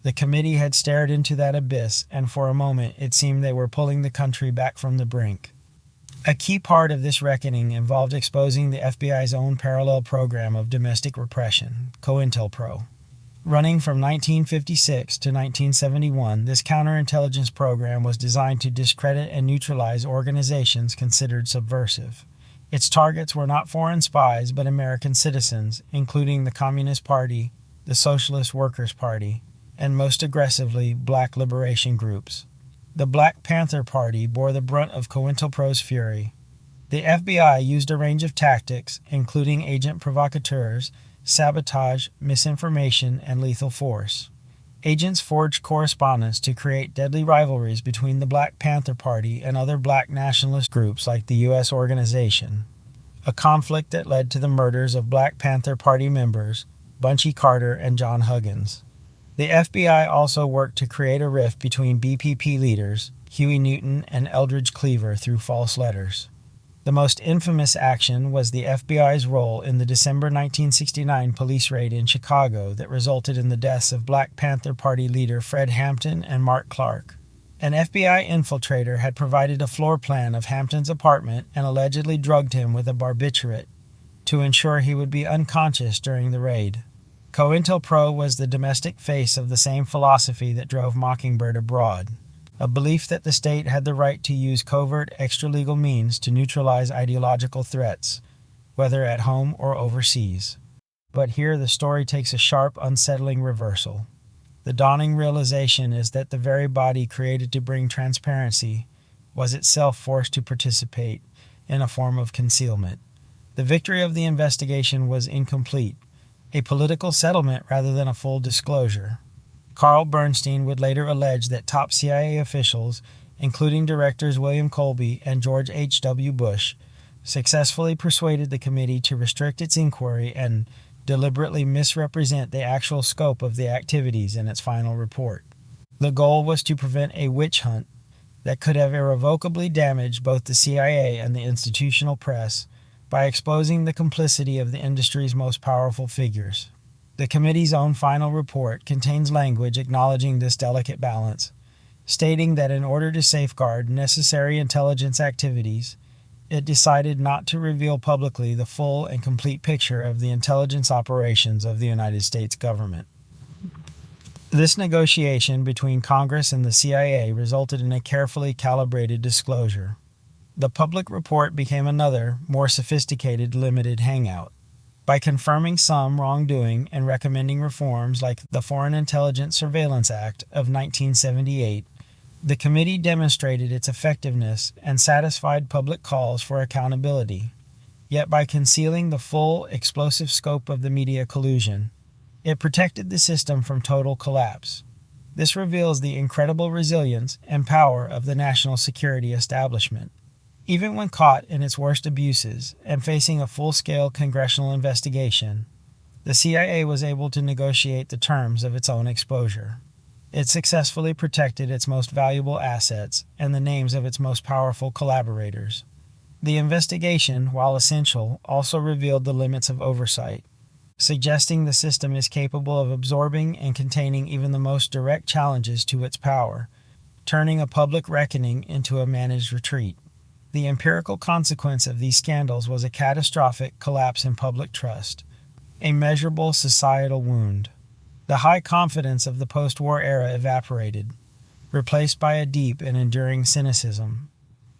The committee had stared into that abyss, and for a moment it seemed they were pulling the country back from the brink. A key part of this reckoning involved exposing the FBI's own parallel program of domestic repression, COINTELPRO. Running from 1956 to 1971, this counterintelligence program was designed to discredit and neutralize organizations considered subversive. Its targets were not foreign spies, but American citizens, including the Communist Party, the Socialist Workers' Party, and most aggressively, black liberation groups. The Black Panther Party bore the brunt of COINTELPRO's fury. The FBI used a range of tactics, including agent provocateurs, sabotage, misinformation, and lethal force. Agents forged correspondence to create deadly rivalries between the Black Panther Party and other black nationalist groups like the U.S. Organization, a conflict that led to the murders of Black Panther Party members Bunchy Carter and John Huggins. The FBI also worked to create a rift between BPP leaders, Huey Newton and Eldridge Cleaver, through false letters. The most infamous action was the FBI's role in the December 1969 police raid in Chicago that resulted in the deaths of Black Panther Party leader Fred Hampton and Mark Clark. An FBI infiltrator had provided a floor plan of Hampton's apartment and allegedly drugged him with a barbiturate to ensure he would be unconscious during the raid. COINTELPRO was the domestic face of the same philosophy that drove Mockingbird abroad, a belief that the state had the right to use covert extralegal means to neutralize ideological threats, whether at home or overseas. But here the story takes a sharp, unsettling reversal. The dawning realization is that the very body created to bring transparency was itself forced to participate in a form of concealment. The victory of the investigation was incomplete, a political settlement rather than a full disclosure. Carl Bernstein would later allege that top CIA officials, including directors William Colby and George H.W. Bush, successfully persuaded the committee to restrict its inquiry and deliberately misrepresent the actual scope of the activities in its final report. The goal was to prevent a witch hunt that could have irrevocably damaged both the CIA and the institutional press by exposing the complicity of the industry's most powerful figures. The committee's own final report contains language acknowledging this delicate balance, stating that in order to safeguard necessary intelligence activities, it decided not to reveal publicly the full and complete picture of the intelligence operations of the United States government. This negotiation between Congress and the CIA resulted in a carefully calibrated disclosure. The public report became another, more sophisticated, limited hangout. By confirming some wrongdoing and recommending reforms like the Foreign Intelligence Surveillance Act of 1978, the committee demonstrated its effectiveness and satisfied public calls for accountability. Yet by concealing the full, explosive scope of the media collusion, it protected the system from total collapse. This reveals the incredible resilience and power of the national security establishment. Even when caught in its worst abuses and facing a full-scale congressional investigation, the CIA was able to negotiate the terms of its own exposure. It successfully protected its most valuable assets and the names of its most powerful collaborators. The investigation, while essential, also revealed the limits of oversight, suggesting the system is capable of absorbing and containing even the most direct challenges to its power, turning a public reckoning into a managed retreat. The empirical consequence of these scandals was a catastrophic collapse in public trust, a measurable societal wound. The high confidence of the post-war era evaporated, replaced by a deep and enduring cynicism.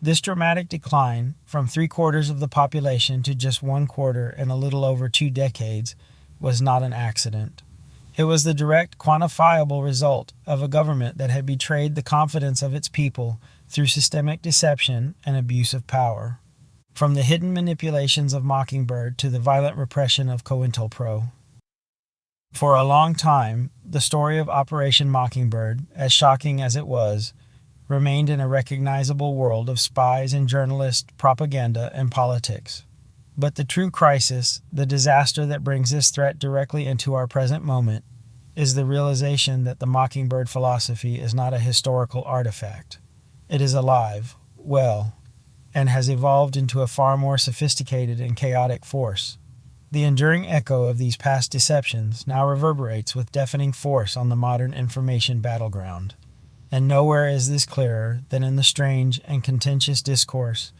This dramatic decline, from 3/4 of the population to just 1/4 in a little over 2 decades, was not an accident. It was the direct, quantifiable result of a government that had betrayed the confidence of its people through systemic deception and abuse of power, from the hidden manipulations of Mockingbird to the violent repression of COINTELPRO. For a long time, the story of Operation Mockingbird, as shocking as it was, remained in a recognizable world of spies and journalists, propaganda, and politics. But the true crisis, the disaster that brings this threat directly into our present moment, is the realization that the Mockingbird philosophy is not a historical artifact. It is alive, well, and has evolved into a far more sophisticated and chaotic force. The enduring echo of these past deceptions now reverberates with deafening force on the modern information battleground. And nowhere is this clearer than in the strange and contentious discourse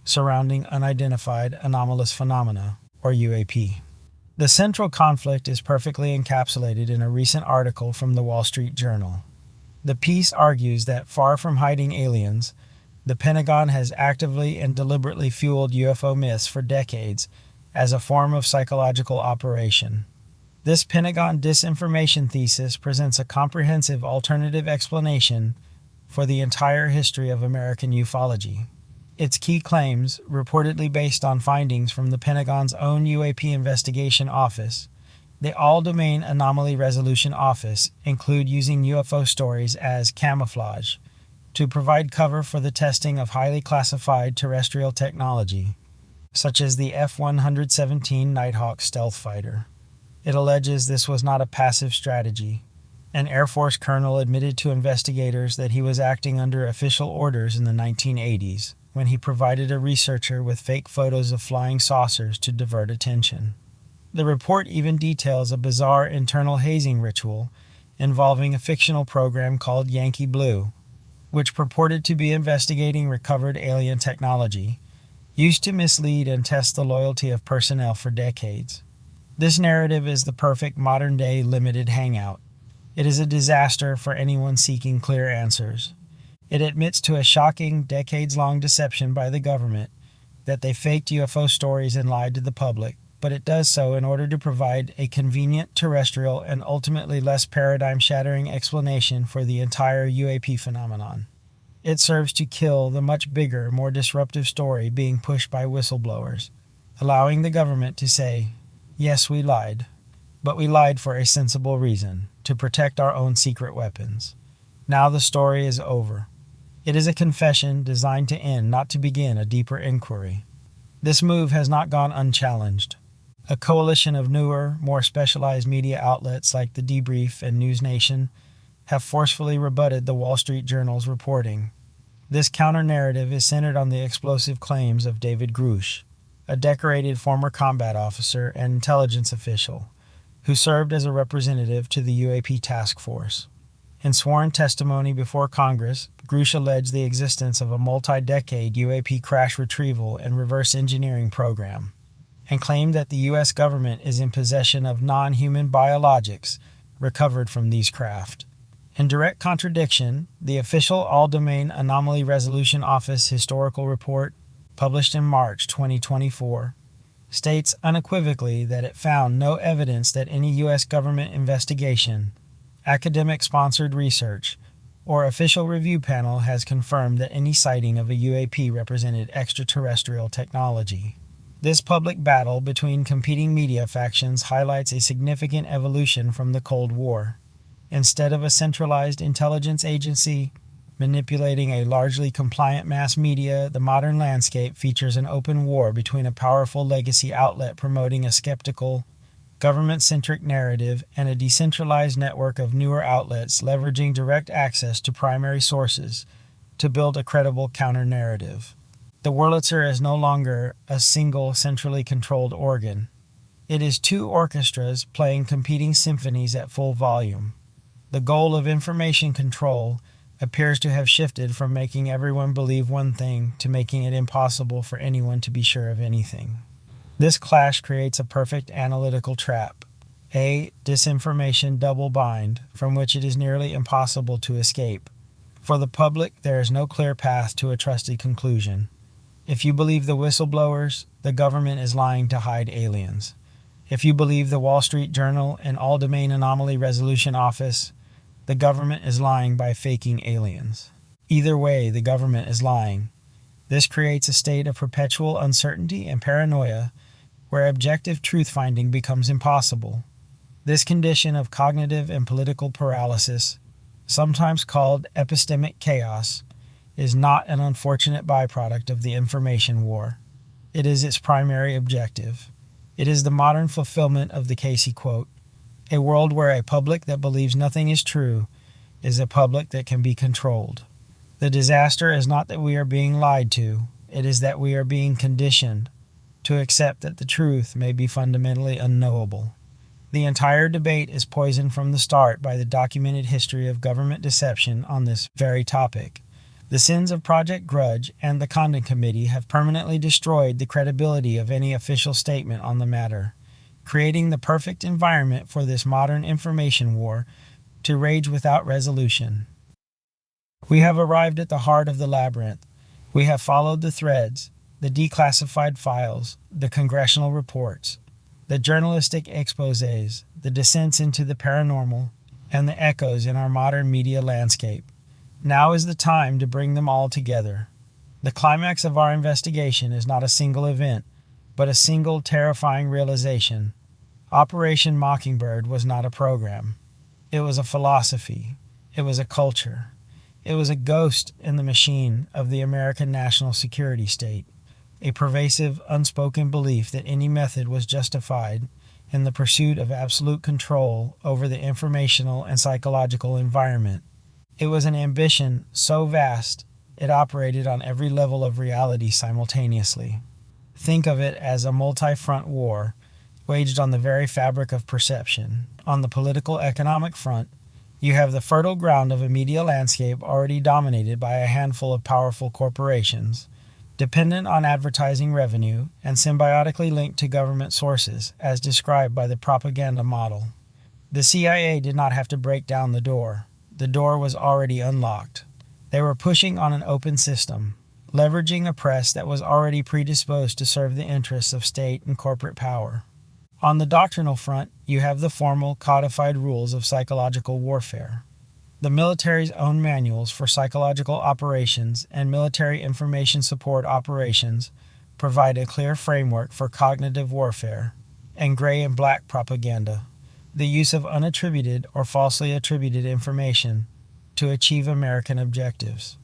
surrounding unidentified anomalous phenomena, or UAP. The central conflict is perfectly encapsulated in a recent article from the Wall Street Journal. The piece argues that far from hiding aliens, the Pentagon has actively and deliberately fueled UFO myths for decades as a form of psychological operation. This Pentagon disinformation thesis presents a comprehensive alternative explanation for the entire history of American ufology. Its key claims, reportedly based on findings from the Pentagon's own UAP Investigation Office, the All-Domain Anomaly Resolution Office, include using UFO stories as camouflage to provide cover for the testing of highly classified terrestrial technology, such as the F-117 Nighthawk stealth fighter. It alleges this was not a passive strategy. An Air Force colonel admitted to investigators that he was acting under official orders in the 1980s, when he provided a researcher with fake photos of flying saucers to divert attention. The report even details a bizarre internal hazing ritual involving a fictional program called Yankee Blue, which purported to be investigating recovered alien technology, used to mislead and test the loyalty of personnel for decades. This narrative is the perfect modern-day limited hangout. It is a disaster for anyone seeking clear answers. It admits to a shocking, decades-long deception by the government that they faked UFO stories and lied to the public, but it does so in order to provide a convenient, terrestrial, and ultimately less paradigm-shattering explanation for the entire UAP phenomenon. It serves to kill the much bigger, more disruptive story being pushed by whistleblowers, allowing the government to say, "Yes, we lied, but we lied for a sensible reason, to protect our own secret weapons. Now the story is over." It is a confession designed to end, not to begin, a deeper inquiry. This move has not gone unchallenged. A coalition of newer, more specialized media outlets like The Debrief and News Nation have forcefully rebutted the Wall Street Journal's reporting. This counter-narrative is centered on the explosive claims of David Grush, a decorated former combat officer and intelligence official who served as a representative to the UAP task force. In sworn testimony before Congress, Grush alleged the existence of a multi-decade UAP crash retrieval and reverse engineering program, and claimed that the U.S. government is in possession of non-human biologics recovered from these craft. In direct contradiction, the official All-Domain Anomaly Resolution Office historical report, published in March 2024, states unequivocally that it found no evidence that any U.S. government investigation, academic-sponsored research, or official review panel has confirmed that any sighting of a UAP represented extraterrestrial technology. This public battle between competing media factions highlights a significant evolution from the Cold War. Instead of a centralized intelligence agency manipulating a largely compliant mass media, the modern landscape features an open war between a powerful legacy outlet promoting a skeptical, government-centric narrative and a decentralized network of newer outlets leveraging direct access to primary sources to build a credible counter-narrative. The Wurlitzer is no longer a single centrally controlled organ. It is two orchestras playing competing symphonies at full volume. The goal of information control appears to have shifted from making everyone believe one thing to making it impossible for anyone to be sure of anything. This clash creates a perfect analytical trap, a disinformation double bind from which it is nearly impossible to escape. For the public, there is no clear path to a trusted conclusion. If you believe the whistleblowers, the government is lying to hide aliens. If you believe the Wall Street Journal and All-Domain Anomaly Resolution Office, the government is lying by faking aliens. Either way, the government is lying. This creates a state of perpetual uncertainty and paranoia where objective truth-finding becomes impossible. This condition of cognitive and political paralysis, sometimes called epistemic chaos, is not an unfortunate byproduct of the information war. It is its primary objective. It is the modern fulfillment of the Casey quote, "A world where a public that believes nothing is true is a public that can be controlled." The disaster is not that we are being lied to, it is that we are being conditioned to accept that the truth may be fundamentally unknowable. The entire debate is poisoned from the start by the documented history of government deception on this very topic. The sins of Project Grudge and the Condon Committee have permanently destroyed the credibility of any official statement on the matter, creating the perfect environment for this modern information war to rage without resolution. We have arrived at the heart of the labyrinth. We have followed the threads, the declassified files, the congressional reports, the journalistic exposés, the descents into the paranormal, and the echoes in our modern media landscape. Now is the time to bring them all together. The climax of our investigation is not a single event, but a single terrifying realization. Operation Mockingbird was not a program. It was a philosophy. It was a culture. It was a ghost in the machine of the American national security state, a pervasive, unspoken belief that any method was justified in the pursuit of absolute control over the informational and psychological environment. It was an ambition so vast it operated on every level of reality simultaneously. Think of it as a multi-front war waged on the very fabric of perception. On the political-economic front, you have the fertile ground of a media landscape already dominated by a handful of powerful corporations, dependent on advertising revenue and symbiotically linked to government sources, as described by the propaganda model. The CIA did not have to break down the door. The door was already unlocked. They were pushing on an open system, leveraging a press that was already predisposed to serve the interests of state and corporate power. On the doctrinal front, you have the formal, codified rules of psychological warfare. The military's own manuals for psychological operations and military information support operations provide a clear framework for cognitive warfare and gray and black propaganda, the use of unattributed or falsely attributed information to achieve American objectives.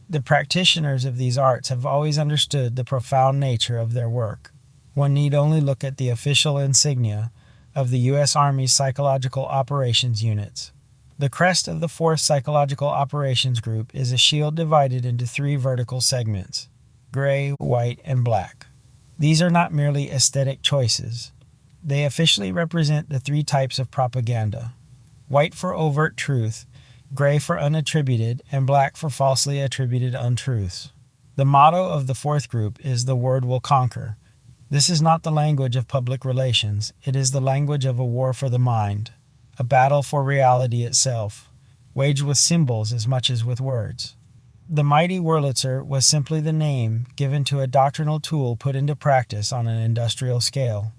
The practitioners of these arts have always understood the profound nature of their work. One need only look at the official insignia of the U.S. Army's psychological operations units. The crest of the 4th Psychological Operations Group is a shield divided into 3 vertical segments: gray, white, and black. These are not merely aesthetic choices. They officially represent the 3 types of propaganda: white for overt truth, gray for unattributed, and black for falsely attributed untruths. The motto of the fourth group is "The word will conquer." This is not the language of public relations, it is the language of a war for the mind, a battle for reality itself, waged with symbols as much as with words. The mighty Wurlitzer was simply the name given to a doctrinal tool put into practice on an industrial scale.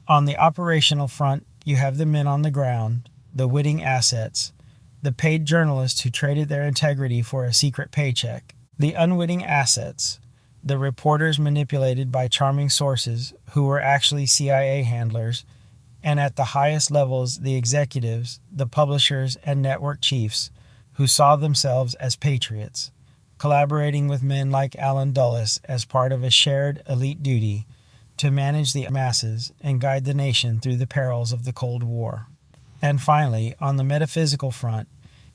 On the operational front, you have the men on the ground, the witting assets, the paid journalists who traded their integrity for a secret paycheck, the unwitting assets, the reporters manipulated by charming sources who were actually CIA handlers, and at the highest levels, the executives, the publishers, and network chiefs who saw themselves as patriots, collaborating with men like Allen Dulles as part of a shared elite duty to manage the masses and guide the nation through the perils of the Cold War. And finally, on the metaphysical front,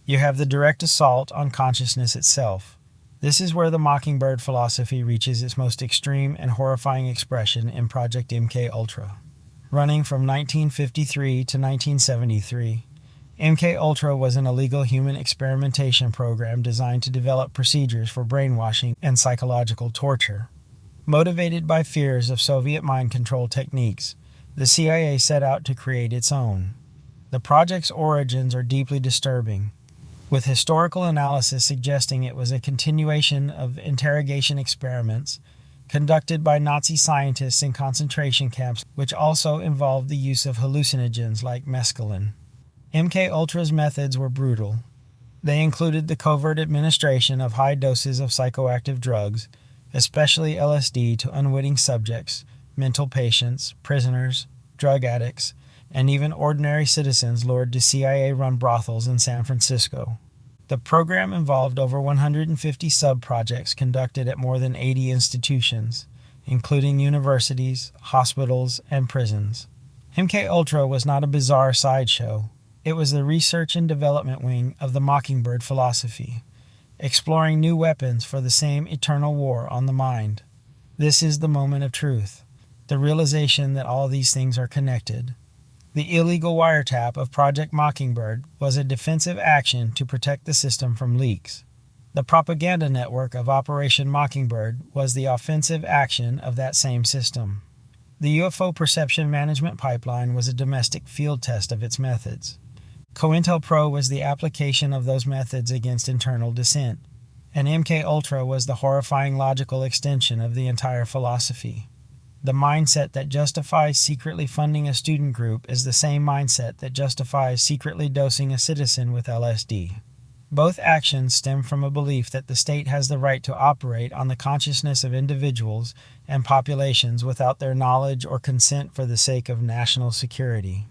you have the direct assault on consciousness itself. This is where the Mockingbird philosophy reaches its most extreme and horrifying expression in Project MKUltra. Running from 1953 to 1973, MKUltra was an illegal human experimentation program designed to develop procedures for brainwashing and psychological torture. Motivated by fears of Soviet mind control techniques, the CIA set out to create its own. The project's origins are deeply disturbing, with historical analysis suggesting it was a continuation of interrogation experiments conducted by Nazi scientists in concentration camps, which also involved the use of hallucinogens like mescaline. MKUltra's methods were brutal. They included the covert administration of high doses of psychoactive drugs, especially LSD, to unwitting subjects, mental patients, prisoners, drug addicts, and even ordinary citizens lured to CIA-run brothels in San Francisco. The program involved over 150 sub-projects conducted at more than 80 institutions, including universities, hospitals, and prisons. MKUltra was not a bizarre sideshow. It was the research and development wing of the Mockingbird philosophy, exploring new weapons for the same eternal war on the mind. This is the moment of truth, the realization that all these things are connected. The illegal wiretap of Project Mockingbird was a defensive action to protect the system from leaks. The propaganda network of Operation Mockingbird was the offensive action of that same system. The UFO perception management pipeline was a domestic field test of its methods. COINTELPRO was the application of those methods against internal dissent, and MKUltra was the horrifying logical extension of the entire philosophy. The mindset that justifies secretly funding a student group is the same mindset that justifies secretly dosing a citizen with LSD. Both actions stem from a belief that the state has the right to operate on the consciousness of individuals and populations without their knowledge or consent for the sake of national security.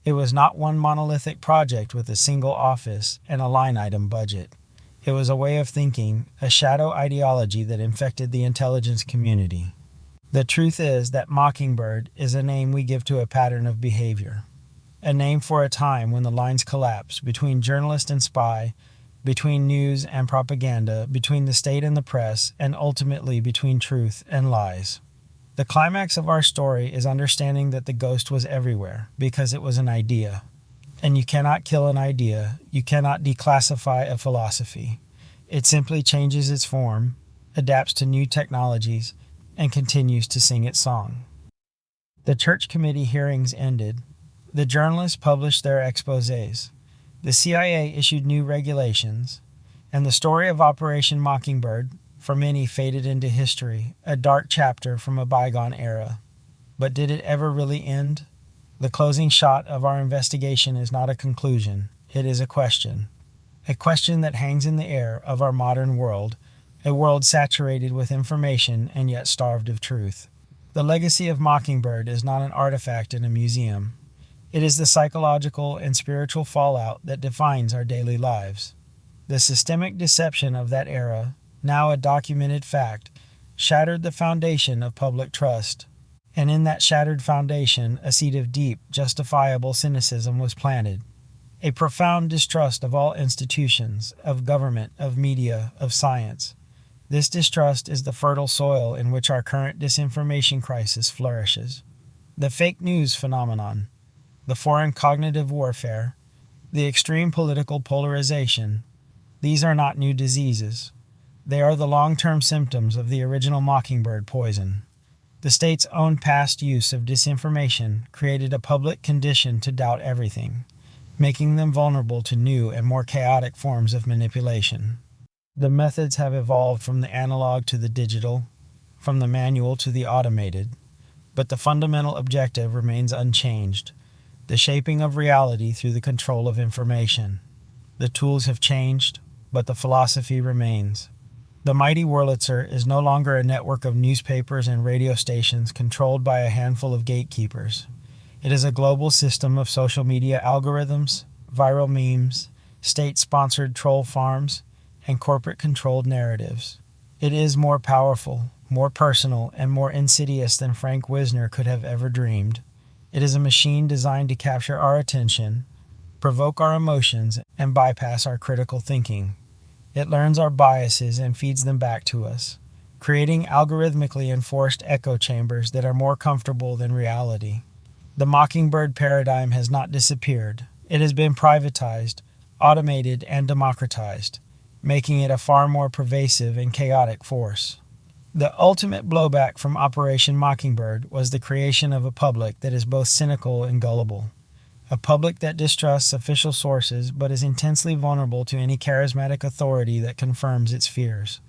It was not one monolithic project with a single office and a line-item budget. It was a way of thinking, a shadow ideology that infected the intelligence community. The truth is that Mockingbird is a name we give to a pattern of behavior, a name for a time when the lines collapsed between journalist and spy, between news and propaganda, between the state and the press, and ultimately between truth and lies. The climax of our story is understanding that the ghost was everywhere because it was an idea. And you cannot kill an idea, you cannot declassify a philosophy. It simply changes its form, adapts to new technologies, and continues to sing its song. The church committee hearings ended. The journalists published their exposés. The CIA issued new regulations, and the story of Operation Mockingbird, for many, faded into history, a dark chapter from a bygone era. But did it ever really end? The closing shot of our investigation is not a conclusion, it is a question that hangs in the air of our modern world, a world saturated with information and yet starved of truth. The legacy of Mockingbird is not an artifact in a museum. It is the psychological and spiritual fallout that defines our daily lives. The systemic deception of that era, now a documented fact, shattered the foundation of public trust. And in that shattered foundation, a seed of deep, justifiable cynicism was planted. A profound distrust of all institutions, of government, of media, of science. This distrust is the fertile soil in which our current disinformation crisis flourishes. The fake news phenomenon, the foreign cognitive warfare, The extreme political polarization. These are not new diseases. They are the long-term symptoms of the original Mockingbird poison. The state's own past use of disinformation created a public condition to doubt everything, making them vulnerable to new and more chaotic forms of manipulation. The methods have evolved from the analog to the digital, from the manual to the automated, but the fundamental objective remains unchanged: the shaping of reality through the control of information. The tools have changed, but the philosophy remains. The mighty Wurlitzer is no longer a network of newspapers and radio stations controlled by a handful of gatekeepers. It is a global system of social media algorithms, viral memes, state-sponsored troll farms, and corporate-controlled narratives. It is more powerful, more personal, and more insidious than Frank Wisner could have ever dreamed. It is a machine designed to capture our attention, provoke our emotions, and bypass our critical thinking. It learns our biases and feeds them back to us, creating algorithmically enforced echo chambers that are more comfortable than reality. The Mockingbird paradigm has not disappeared. It has been privatized, automated, and democratized, making it a far more pervasive and chaotic force. The ultimate blowback from Operation Mockingbird was the creation of a public that is both cynical and gullible. A public that distrusts official sources but is intensely vulnerable to any charismatic authority that confirms its fears.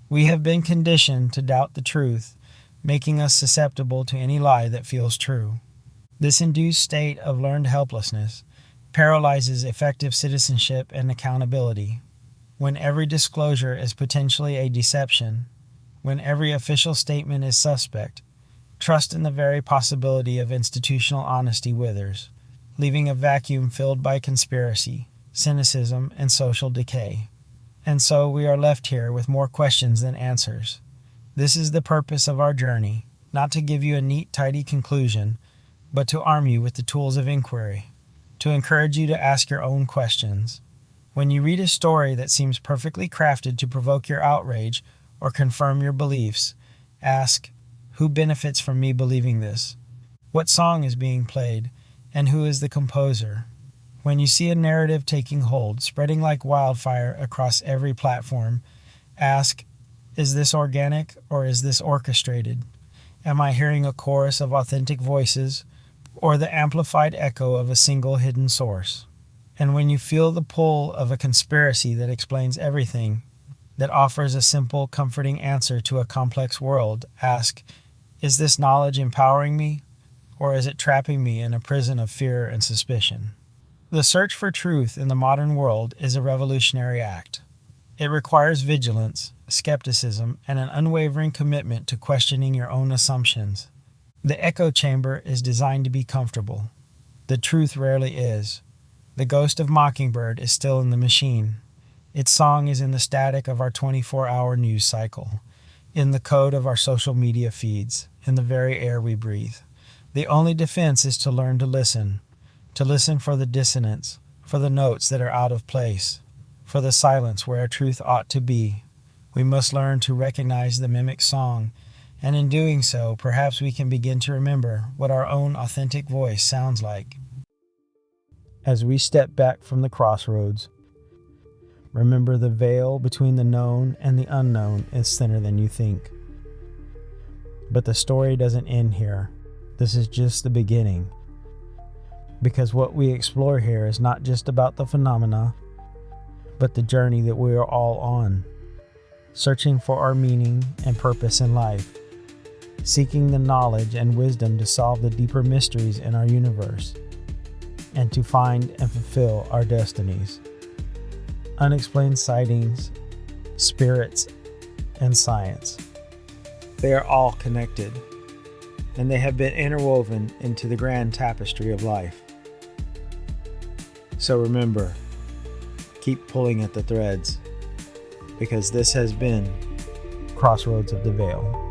We have been conditioned to doubt the truth, making us susceptible to any lie that feels true. This induced state of learned helplessness paralyzes effective citizenship and accountability. When every disclosure is potentially a deception, when every official statement is suspect, trust in the very possibility of institutional honesty withers, leaving a vacuum filled by conspiracy, cynicism, and social decay. And so we are left here with more questions than answers. This is the purpose of our journey, not to give you a neat, tidy conclusion, but to arm you with the tools of inquiry, to encourage you to ask your own questions. When you read a story that seems perfectly crafted to provoke your outrage or confirm your beliefs, ask, who benefits from me believing this? What song is being played? And who is the composer? When you see a narrative taking hold, spreading like wildfire across every platform, ask, is this organic or is this orchestrated? Am I hearing a chorus of authentic voices or the amplified echo of a single hidden source? And when you feel the pull of a conspiracy that explains everything, that offers a simple, comforting answer to a complex world, ask, is this knowledge empowering me, or is it trapping me in a prison of fear and suspicion? The search for truth in the modern world is a revolutionary act. It requires vigilance, skepticism, and an unwavering commitment to questioning your own assumptions. The echo chamber is designed to be comfortable. The truth rarely is. The ghost of Mockingbird is still in the machine. Its song is in the static of our 24-hour news cycle, in the code of our social media feeds, in the very air we breathe. The only defense is to learn to listen for the dissonance, for the notes that are out of place, for the silence where a truth ought to be. We must learn to recognize the mimic song, and in doing so, perhaps we can begin to remember what our own authentic voice sounds like. As we step back from the crossroads, remember the veil between the known and the unknown is thinner than you think. But the story doesn't end here. This is just the beginning. Because what we explore here is not just about the phenomena, but the journey that we are all on, searching for our meaning and purpose in life, seeking the knowledge and wisdom to solve the deeper mysteries in our universe, and to find and fulfill our destinies. Unexplained sightings, spirits, and science. They are all connected, and they have been interwoven into the grand tapestry of life. So remember, keep pulling at the threads, because this has been Crossroads of the Veil.